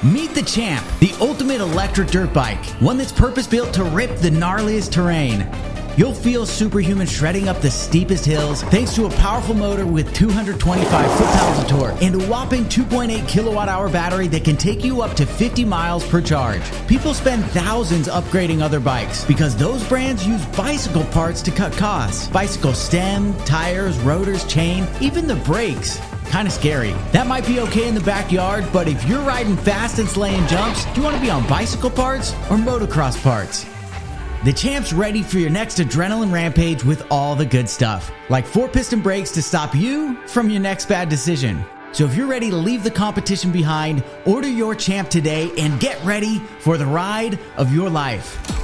Meet the Champ, the ultimate electric dirt bike, one that's purpose-built to rip the gnarliest terrain. You'll feel Superhuman shredding up the steepest hills thanks to a powerful motor with 225 foot-pounds of torque and a whopping 2.8 kilowatt-hour battery that can take you up to 50 miles per charge. People spend thousands upgrading other bikes because those brands use bicycle parts to cut costs. Bicycle stem, tires, rotors, chain, even the brakes. Kinda scary. That might be okay in the backyard, but if you're riding fast and slaying jumps, do you want to be on bicycle parts or motocross parts? The Champ's ready for your next adrenaline rampage with all the good stuff, like 4-piston brakes to stop you from your next bad decision. So if you're ready to leave the competition behind, order your Champ today and get ready for the ride of your life.